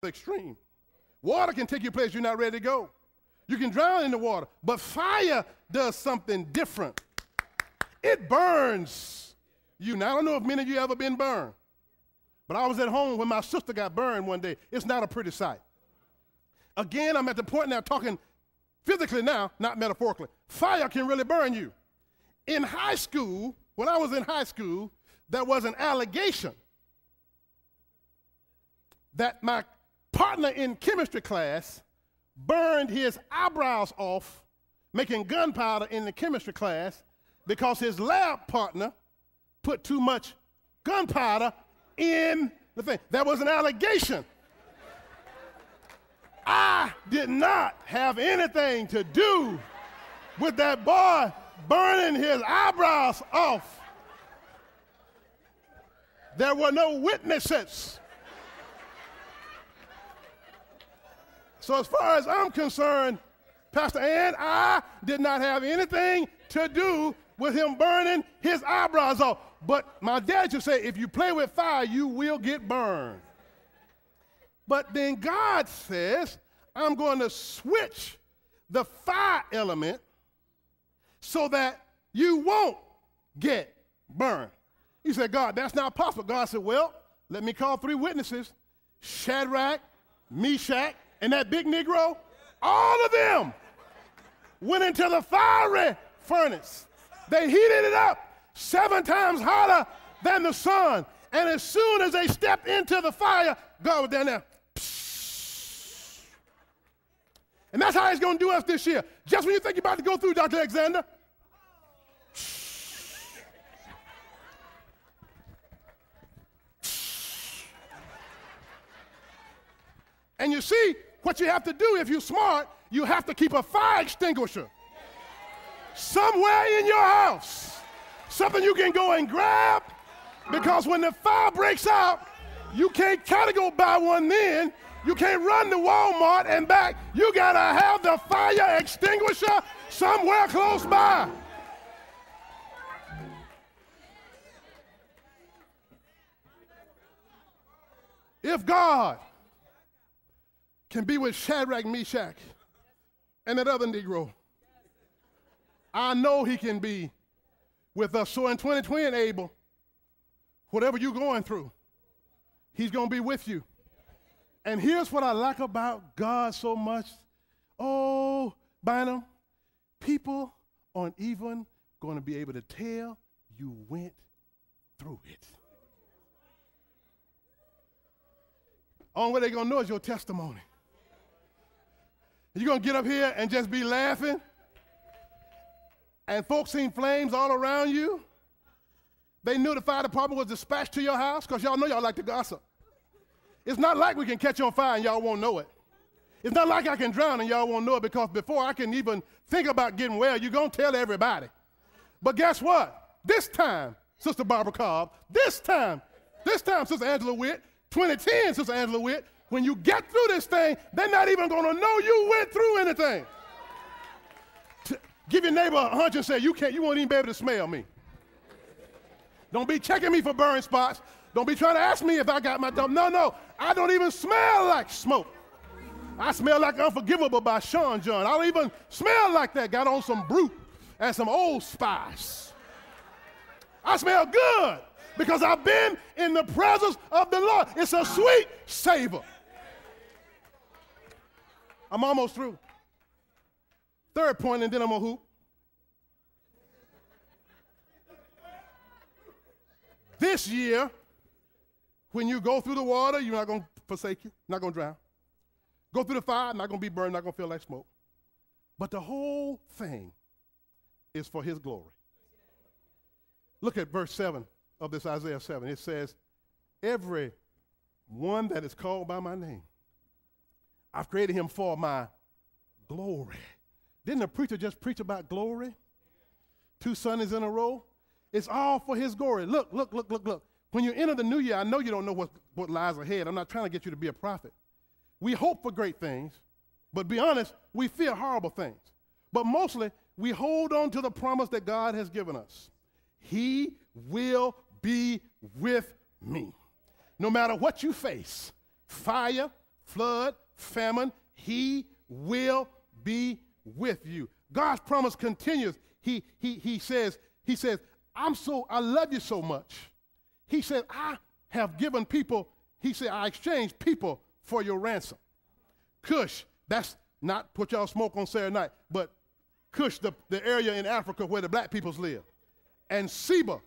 extreme. Water can take you places you're not ready to go. You can drown in the water, but fire does something different. It burns you. Now, I don't know if many of you ever been burned, but I was at home when my sister got burned one day. It's not a pretty sight. Again, I'm at the point now talking physically now, not metaphorically. Fire can really burn you. In high school, when I was in high school, there was an allegation that my partner in chemistry class burned his eyebrows off making gunpowder in the chemistry class because his lab partner put too much gunpowder in the thing. That was an allegation. I did not have anything to do with that boy burning his eyebrows off. There were no witnesses. So as far as I'm concerned, Pastor Ann, I did not have anything to do with him burning his eyebrows off. But my dad used to say, if you play with fire, you will get burned. But then God says, I'm going to switch the fire element so that you won't get burned. He said, God, that's not possible. God said, well, let me call 3 witnesses, Shadrach, Meshach, and that big Negro. All of them went into the fiery furnace. They heated it up 7 times hotter than the sun. And as soon as they stepped into the fire, God was down there. And that's how he's going to do us this year. Just when you think you're about to go through, Dr. Alexander. And you see, what you have to do if you're smart, you have to keep a fire extinguisher somewhere in your house. Something you can go and grab, because when the fire breaks out, you can't try to go buy one then. You can't run to Walmart and back. You got to have the fire extinguisher somewhere close by. If God can be with Shadrach, Meshach, and that other Negro, I know he can be with us. So in 2020, Abel, whatever you're going through, he's going to be with you. And here's what I like about God so much. Oh, Bynum, people aren't even going to be able to tell you went through it. Only way they're going to know is your testimony. You're going to get up here and just be laughing, and folks seen flames all around you. They knew the fire department was dispatched to your house, because y'all know y'all like to gossip. It's not like we can catch on fire and y'all won't know it. It's not like I can drown and y'all won't know it, because before I can even think about getting well, you're going to tell everybody. But guess what? This time, Sister Barbara Cobb, this time, Sister Angela Witt, 2010, Sister Angela Witt, when you get through this thing, they're not even going to know you went through anything. Give your neighbor a hunch and say, you won't even be able to smell me. Don't be checking me for burn spots. Don't be trying to ask me if I got my dump. No, I don't even smell like smoke. I smell like Unforgivable by Sean John. I don't even smell like that. Got on some Brute and some Old Spice. I smell good because I've been in the presence of the Lord. It's a sweet savor. I'm almost through. 3rd point, and then I'm going to hoop. This year, when you go through the water, you're not going to forsake you, not going to drown. Go through the fire, not going to be burned, not going to feel like smoke. But the whole thing is for his glory. Look at verse 7 of this Isaiah 7. It says, every one that is called by my name, I've created him for my glory. Didn't the preacher just preach about glory? 2 Sundays in a row. It's all for his glory. Look. When you enter the new year, I know you don't know what lies ahead. I'm not trying to get you to be a prophet. We hope for great things, but be honest, we fear horrible things. But mostly, we hold on to the promise that God has given us. He will be with me. No matter what you face, fire, flood, famine, he will be with you. God's promise continues. He says, I love you so much. He said, I have given people, he said, I exchanged people for your ransom. Cush, that's not what y'all smoke on Saturday night, but Cush, the area in Africa where the black peoples live. And Seba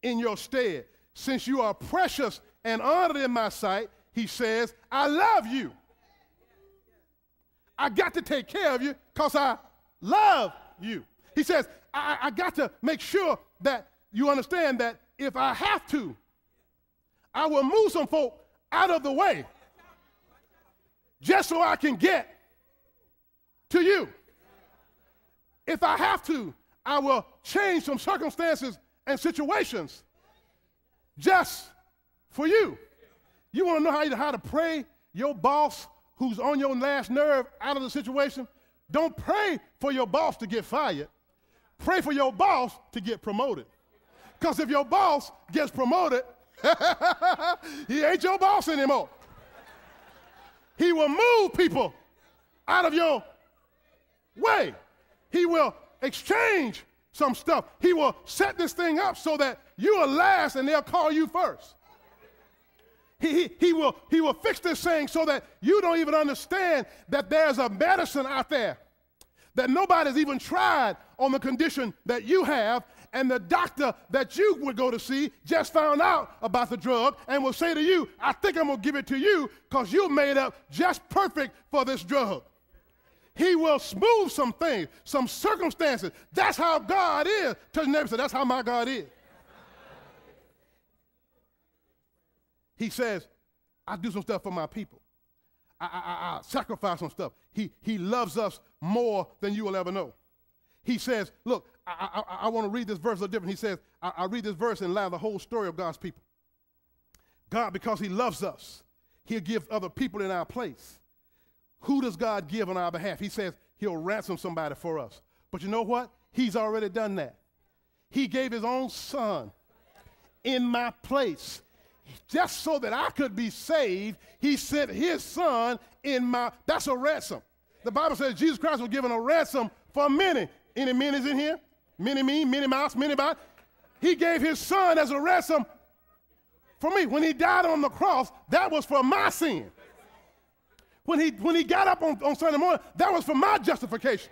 in your stead. Since you are precious and honored in my sight, he says, I love you. I got to take care of you because I love you. He says, I got to make sure that you understand that if I have to, I will move some folk out of the way just so I can get to you. If I have to, I will change some circumstances and situations just for you. You want to know how to pray your boss who's on your last nerve out of the situation? Don't pray for your boss to get fired. Pray for your boss to get promoted. Because if your boss gets promoted, he ain't your boss anymore. He will move people out of your way. He will exchange some stuff. He will set this thing up so that you are last and they'll call you first. He will fix this thing so that you don't even understand that there's a medicine out there that nobody's even tried on the condition that you have, and the doctor that you would go to see just found out about the drug and will say to you, I think I'm going to give it to you because you're made up just perfect for this drug. He will smooth some things, some circumstances. That's how God is. Touch your neighbor and say, that's how my God is. He says, I do some stuff for my people. I sacrifice some stuff. He loves us more than you will ever know. He says, look, I want to read this verse a little different. He says, I read this verse in light of the whole story of God's people. God, because he loves us, he'll give other people in our place. Who does God give on our behalf? He says he'll ransom somebody for us. But you know what? He's already done that. He gave his own son in my place. Just so that I could be saved, he sent his son in my, that's a ransom. The Bible says Jesus Christ was given a ransom for many. Any minis in here? Mini me, mini mouse, mini bot. He gave his son as a ransom for me. When he died on the cross, that was for my sin. When he got up on Sunday morning, that was for my justification.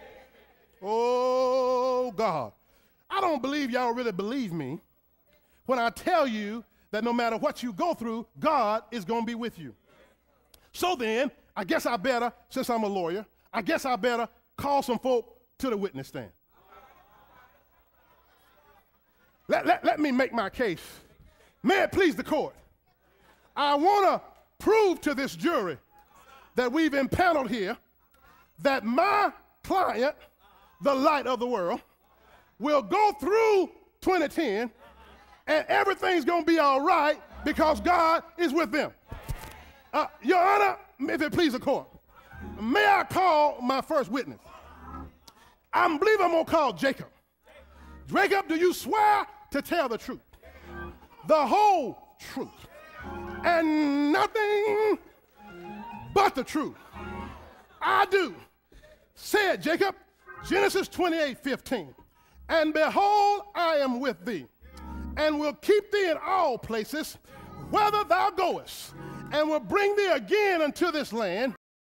Oh, God. I don't believe y'all really believe me when I tell you that no matter what you go through, God is going to be with you. So then, I guess I better, since I'm a lawyer, I guess I better call some folk to the witness stand. Let me make my case. May it please the court. I want to prove to this jury that we've impaneled here that my client, the light of the world, will go through 2010 and everything's going to be all right because God is with them. Your Honor, if it please the court, may I call my first witness? I believe I'm going to call Jacob. Jacob, do you swear to tell the truth, the whole truth, and nothing but the truth? I do. Said Jacob, Genesis 28:15, and behold, I am with thee, and will keep thee in all places, whither thou goest, and will bring thee again unto this land,